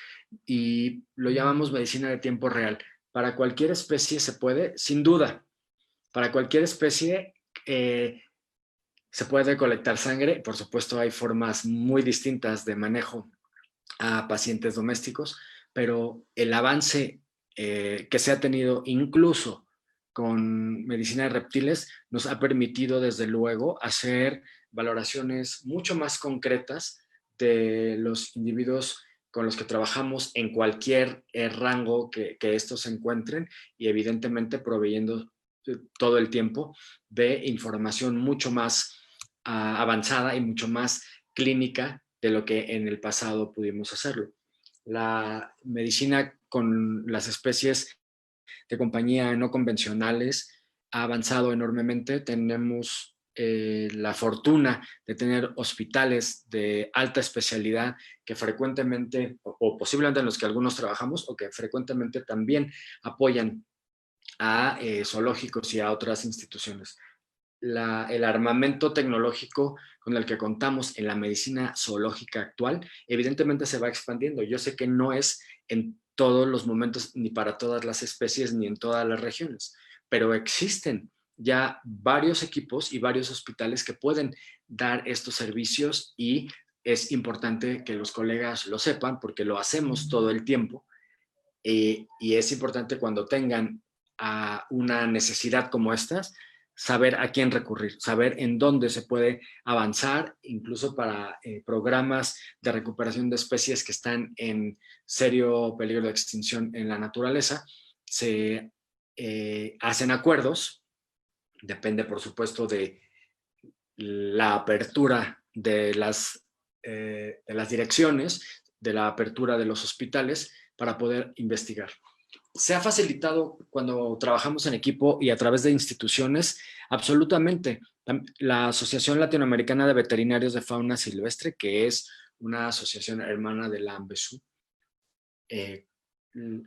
y lo llamamos medicina de tiempo real. Para cualquier especie se puede, sin duda, para cualquier especie se puede colectar sangre. Por supuesto, hay formas muy distintas de manejo a pacientes domésticos, pero el avance que se ha tenido incluso con medicina de reptiles nos ha permitido, desde luego, hacer valoraciones mucho más concretas de los individuos con los que trabajamos en cualquier rango que estos se encuentren y evidentemente proveyendo todo el tiempo de información mucho más avanzada y mucho más clínica de lo que en el pasado pudimos hacerlo. La medicina con las especies de compañía no convencionales ha avanzado enormemente. Tenemos la fortuna de tener hospitales de alta especialidad que frecuentemente, o posiblemente en los que algunos trabajamos, o que frecuentemente también apoyan a zoológicos y a otras instituciones. El armamento tecnológico con el que contamos en la medicina zoológica actual, evidentemente se va expandiendo. Yo sé que no es en todos los momentos, ni para todas las especies, ni en todas las regiones, pero existen ya varios equipos y varios hospitales que pueden dar estos servicios y es importante que los colegas lo sepan porque lo hacemos todo el tiempo y es importante cuando tengan una necesidad como estas, saber a quién recurrir, saber en dónde se puede avanzar, incluso para programas de recuperación de especies que están en serio peligro de extinción en la naturaleza. Se hacen acuerdos, depende por supuesto de la apertura de las direcciones, de la apertura de los hospitales para poder investigar. Se ha facilitado cuando trabajamos en equipo y a través de instituciones, absolutamente. La Asociación Latinoamericana de Veterinarios de Fauna Silvestre, que es una asociación hermana de la AMBESU,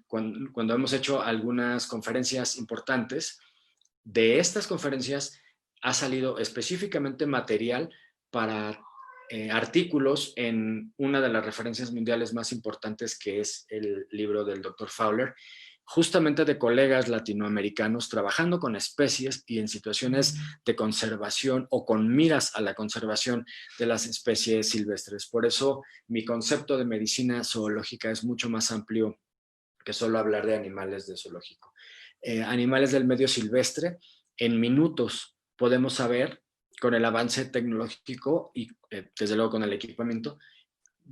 cuando hemos hecho algunas conferencias importantes, de estas conferencias ha salido específicamente material para artículos en una de las referencias mundiales más importantes, que es el libro del Dr. Fowler, justamente de colegas latinoamericanos trabajando con especies y en situaciones de conservación o con miras a la conservación de las especies silvestres. Por eso mi concepto de medicina zoológica es mucho más amplio que solo hablar de animales de zoológico. Animales del medio silvestre, en minutos podemos saber, con el avance tecnológico y desde luego con el equipamiento,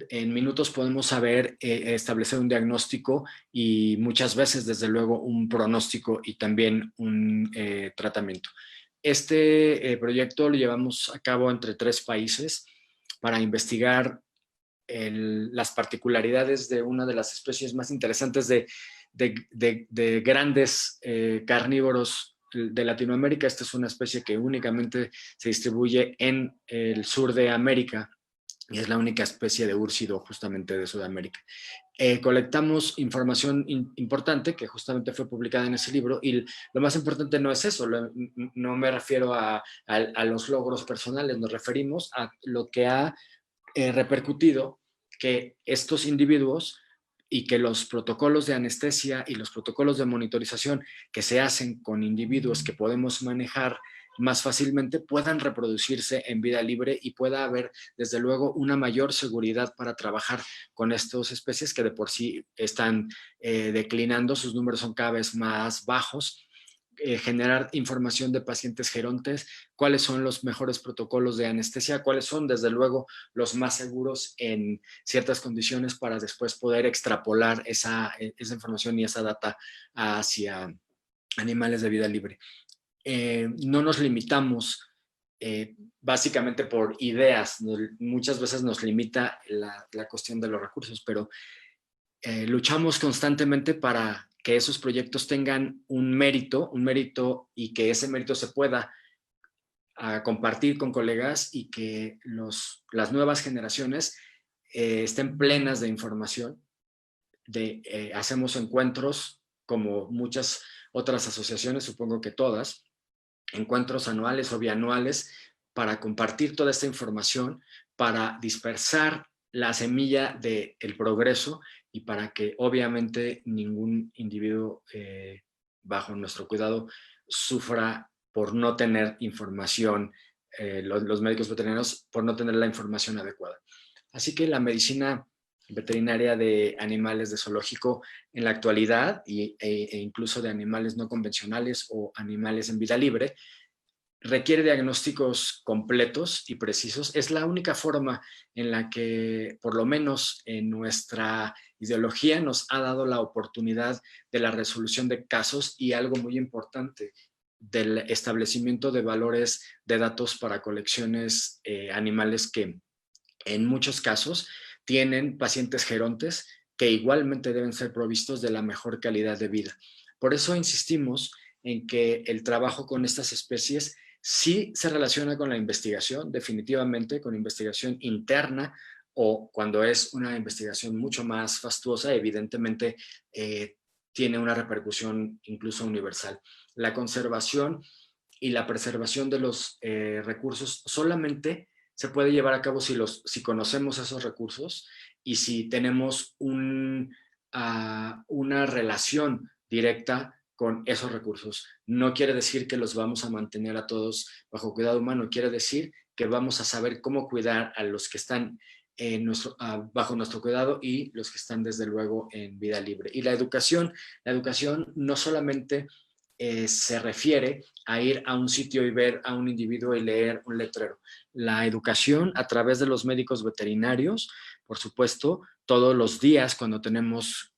en minutos podemos saber, establecer un diagnóstico y muchas veces, desde luego, un pronóstico y también un tratamiento. Este proyecto lo llevamos a cabo entre 3 países para investigar las particularidades de una de las especies más interesantes de grandes carnívoros de Latinoamérica. Esta es una especie que únicamente se distribuye en el sur de América y es la única especie de úrsido justamente de Sudamérica. Colectamos información importante que justamente fue publicada en ese libro y lo más importante no es eso, no me refiero a los logros personales, nos referimos a lo que ha repercutido que estos individuos y que los protocolos de anestesia y los protocolos de monitorización que se hacen con individuos que podemos manejar más fácilmente puedan reproducirse en vida libre y pueda haber, desde luego, una mayor seguridad para trabajar con estas especies que de por sí están declinando, sus números son cada vez más bajos. generar información de pacientes gerontes, cuáles son los mejores protocolos de anestesia, cuáles son, desde luego, los más seguros en ciertas condiciones para después poder extrapolar esa información y esa data hacia animales de vida libre. No nos limitamos básicamente por ideas, muchas veces nos limita la cuestión de los recursos, pero luchamos constantemente para que esos proyectos tengan un mérito y que ese mérito se pueda compartir con colegas y que las nuevas generaciones estén plenas de información. Hacemos encuentros como muchas otras asociaciones, supongo que todas, encuentros anuales o bianuales para compartir toda esta información, para dispersar la semilla del progreso y para que obviamente ningún individuo bajo nuestro cuidado sufra por no tener información, los médicos veterinarios por no tener la información adecuada. Así que la medicina veterinaria de animales de zoológico en la actualidad e incluso de animales no convencionales o animales en vida libre requiere diagnósticos completos y precisos. Es la única forma en la que, por lo menos en nuestra ideología, nos ha dado la oportunidad de la resolución de casos y algo muy importante, del establecimiento de valores de datos para colecciones animales que en muchos casos tienen pacientes gerontes que igualmente deben ser provistos de la mejor calidad de vida. Por eso insistimos en que el trabajo con estas especies sí se relaciona con la investigación, definitivamente con investigación interna, o cuando es una investigación mucho más fastuosa, evidentemente tiene una repercusión incluso universal. La conservación y la preservación de los recursos solamente se puede llevar a cabo si conocemos esos recursos y si tenemos una relación directa con esos recursos. No quiere decir que los vamos a mantener a todos bajo cuidado humano, quiere decir que vamos a saber cómo cuidar a los que están bajo nuestro cuidado y los que están desde luego en vida libre. Y la educación no solamente se refiere a ir a un sitio y ver a un individuo y leer un letrero. La educación a través de los médicos veterinarios, por supuesto, todos los días cuando tenemos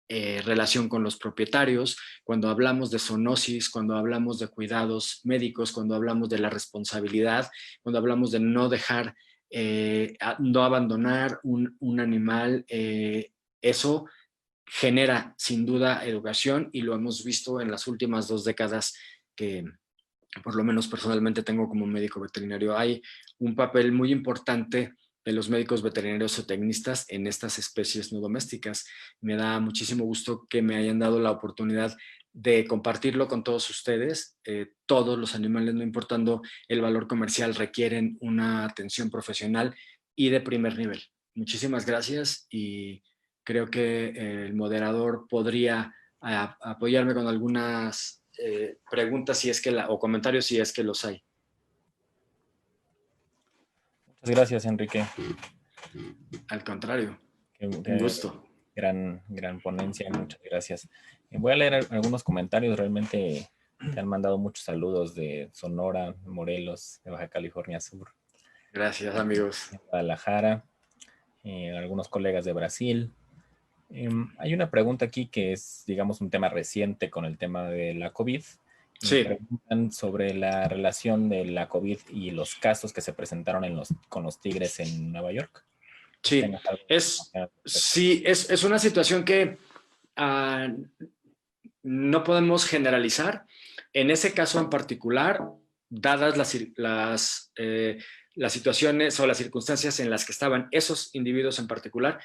relación con los propietarios, cuando hablamos de zoonosis, cuando hablamos de cuidados médicos, cuando hablamos de la responsabilidad, cuando hablamos de no dejar, no abandonar un animal, eso genera sin duda educación y lo hemos visto en las últimas 2 décadas que por lo menos personalmente tengo como médico veterinario. Hay un papel muy importante de los médicos veterinarios o tecnistas en estas especies no domésticas. Me da muchísimo gusto que me hayan dado la oportunidad de compartirlo con todos ustedes. Todos los animales, no importando el valor comercial, requieren una atención profesional y de primer nivel. Muchísimas gracias y creo que el moderador podría apoyarme con algunas preguntas si es que o comentarios si es que los hay. Muchas gracias, Enrique. Al contrario, un gusto. Gran ponencia, muchas gracias. Voy a leer algunos comentarios, realmente te han mandado muchos saludos de Sonora, Morelos, de Baja California Sur. Gracias, amigos. De Guadalajara, algunos colegas de Brasil. Hay una pregunta aquí que es, digamos, un tema reciente con el tema de la COVID. Sí. Preguntan sobre la relación de la COVID y los casos que se presentaron con los tigres en Nueva York. Sí, es una situación que no podemos generalizar. En ese caso en particular, dadas las situaciones o las circunstancias en las que estaban esos individuos en particular,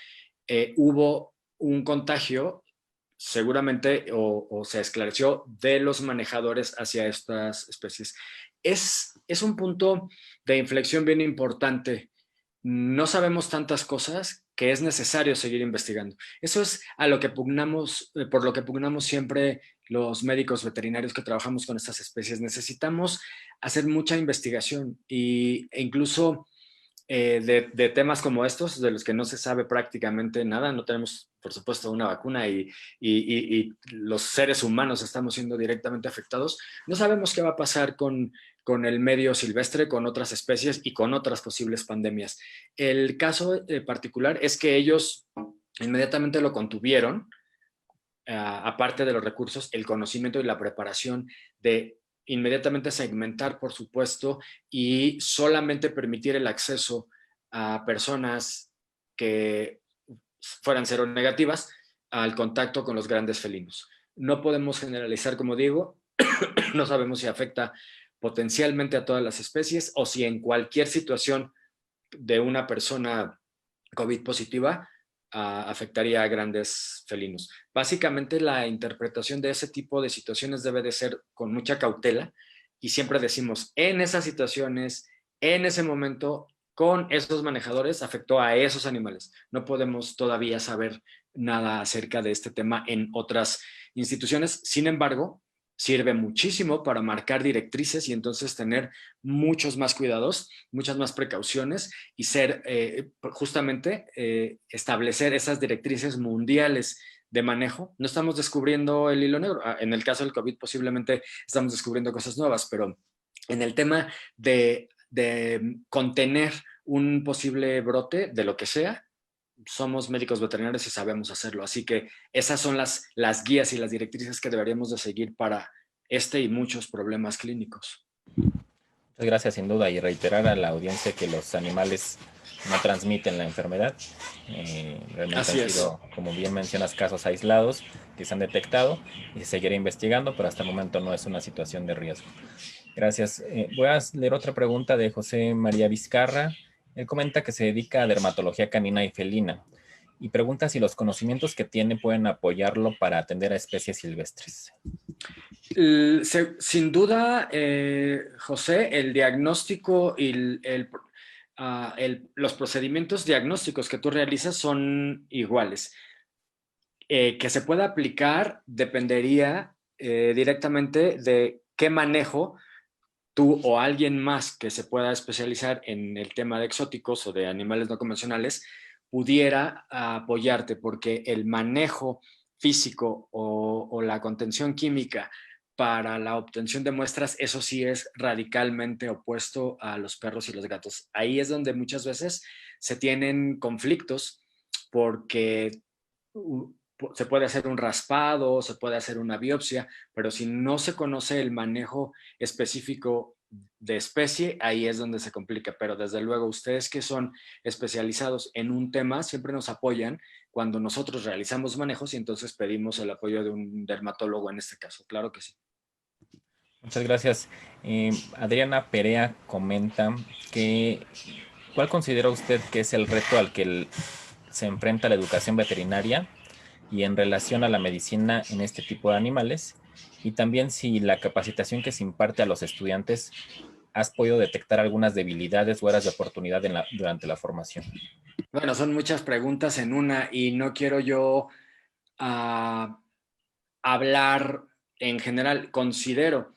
hubo un contagio seguramente o se esclareció de los manejadores hacia estas especies. Es un punto de inflexión bien importante. No sabemos tantas cosas que es necesario seguir investigando. Eso es a lo que pugnamos, por lo que pugnamos siempre los médicos veterinarios que trabajamos con estas especies. Necesitamos hacer mucha investigación e incluso de temas como estos, de los que no se sabe prácticamente nada. No tenemos, por supuesto, una vacuna y los seres humanos estamos siendo directamente afectados. No sabemos qué va a pasar con el medio silvestre, con otras especies y con otras posibles pandemias. El caso particular es que ellos inmediatamente lo contuvieron, aparte de los recursos, el conocimiento y la preparación de inmediatamente segmentar, por supuesto, y solamente permitir el acceso a personas que fueran seronegativas al contacto con los grandes felinos. No podemos generalizar, como digo, no sabemos si afecta potencialmente a todas las especies o si en cualquier situación de una persona COVID positiva afectaría a grandes felinos. Básicamente la interpretación de ese tipo de situaciones debe de ser con mucha cautela y siempre decimos, en esas situaciones, en ese momento, con esos manejadores afectó a esos animales. No podemos todavía saber nada acerca de este tema en otras instituciones. Sin embargo, sirve muchísimo para marcar directrices y entonces tener muchos más cuidados, muchas más precauciones y ser justamente establecer esas directrices mundiales de manejo. No estamos descubriendo el hilo negro. En el caso del COVID posiblemente estamos descubriendo cosas nuevas, pero en el tema de contener un posible brote de lo que sea, somos médicos veterinarios y sabemos hacerlo. Así que esas son las guías y las directrices que deberíamos de seguir para este y muchos problemas clínicos. Muchas gracias, sin duda, y reiterar a la audiencia que los animales no transmiten la enfermedad. Realmente han Así es. sido, como bien mencionas, casos aislados que se han detectado y se seguirá investigando, pero hasta el momento no es una situación de riesgo. Gracias. Voy a leer otra pregunta de José María Vizcarra. Él comenta que se dedica a dermatología canina y felina y pregunta si los conocimientos que tiene pueden apoyarlo para atender a especies silvestres. Sin duda, José, el diagnóstico y los procedimientos diagnósticos que tú realizas son iguales. Que se pueda aplicar dependería directamente de qué manejo tú o alguien más que se pueda especializar en el tema de exóticos o de animales no convencionales pudiera apoyarte, porque el manejo físico o la contención química para la obtención de muestras, eso sí es radicalmente opuesto a los perros y los gatos. Ahí es donde muchas veces se tienen conflictos porque se puede hacer un raspado, se puede hacer una biopsia, pero si no se conoce el manejo específico de especie, ahí es donde se complica. Pero desde luego, ustedes que son especializados en un tema siempre nos apoyan cuando nosotros realizamos manejos y entonces pedimos el apoyo de un dermatólogo en este caso. Claro que sí. Muchas gracias. Adriana Perea comenta que ¿cuál considera usted que es el reto al que se enfrenta la educación veterinaria y en relación a la medicina en este tipo de animales? Y también si la capacitación que se imparte a los estudiantes has podido detectar algunas debilidades o áreas de oportunidad durante la formación. Bueno, son muchas preguntas en una y no quiero yo uh, hablar en general. Considero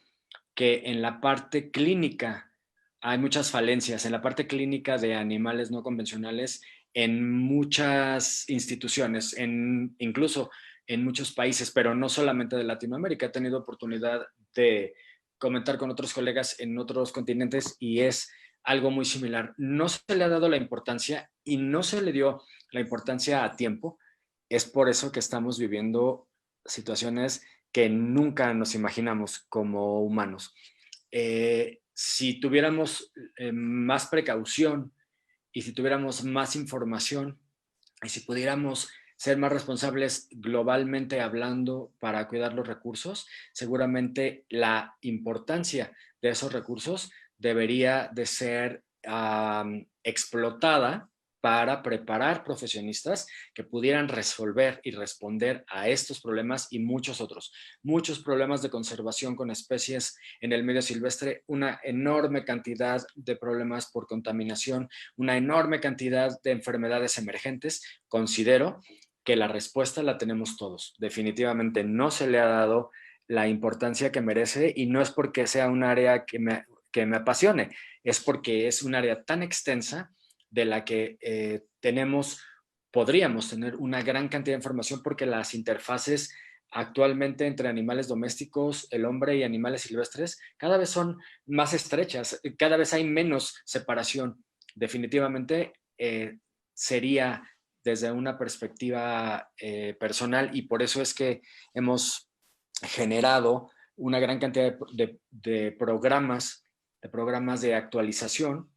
que en la parte clínica hay muchas falencias, en la parte clínica de animales no convencionales en muchas instituciones, incluso en muchos países, pero no solamente de Latinoamérica. He tenido oportunidad de comentar con otros colegas en otros continentes y es algo muy similar. No se le ha dado la importancia y no se le dio la importancia a tiempo. Es por eso que estamos viviendo situaciones que nunca nos imaginamos como humanos. Si tuviéramos más precaución y si tuviéramos más información y si pudiéramos ser más responsables globalmente hablando para cuidar los recursos, seguramente la importancia de esos recursos debería de ser explotada para preparar profesionistas que pudieran resolver y responder a estos problemas y muchos otros. Muchos problemas de conservación con especies en el medio silvestre, una enorme cantidad de problemas por contaminación, una enorme cantidad de enfermedades emergentes. Considero que la respuesta la tenemos todos. Definitivamente no se le ha dado la importancia que merece y no es porque sea un área que me apasione, es porque es un área tan extensa de la que podríamos tener una gran cantidad de información, porque las interfaces actualmente entre animales domésticos, el hombre y animales silvestres, cada vez son más estrechas, cada vez hay menos separación. Definitivamente sería desde una perspectiva personal, y por eso es que hemos generado una gran cantidad de programas de actualización,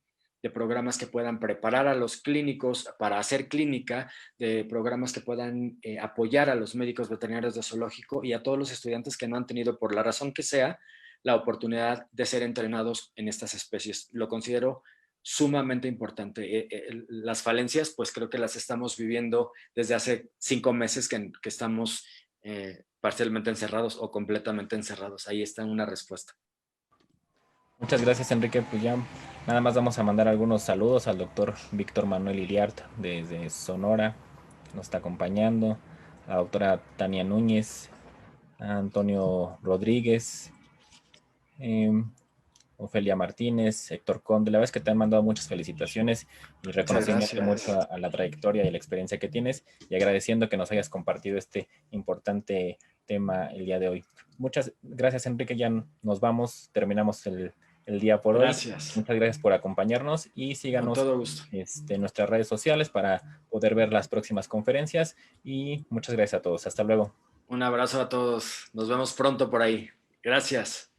de programas que puedan preparar a los clínicos para hacer clínica, de programas que puedan apoyar a los médicos veterinarios de zoológico y a todos los estudiantes que no han tenido, por la razón que sea, la oportunidad de ser entrenados en estas especies. Lo considero sumamente importante. Las falencias, pues creo que las estamos viviendo desde hace 5 meses que estamos parcialmente encerrados o completamente encerrados. Ahí está una respuesta. Muchas gracias, Enrique. Pues ya nada más vamos a mandar algunos saludos al doctor Víctor Manuel Iriart desde Sonora, que nos está acompañando, a la doctora Tania Núñez, a Antonio Rodríguez, eh, Ofelia Martínez, Héctor Conde. La verdad es que te han mandado muchas felicitaciones y reconocimiento mucho a la trayectoria y la experiencia que tienes, y agradeciendo que nos hayas compartido este importante tema el día de hoy. Muchas gracias, Enrique. Ya nos vamos, terminamos el día por hoy. Muchas gracias por acompañarnos y síganos en nuestras redes sociales para poder ver las próximas conferencias, y muchas gracias a todos. Hasta luego. Un abrazo a todos. Nos vemos pronto por ahí. Gracias.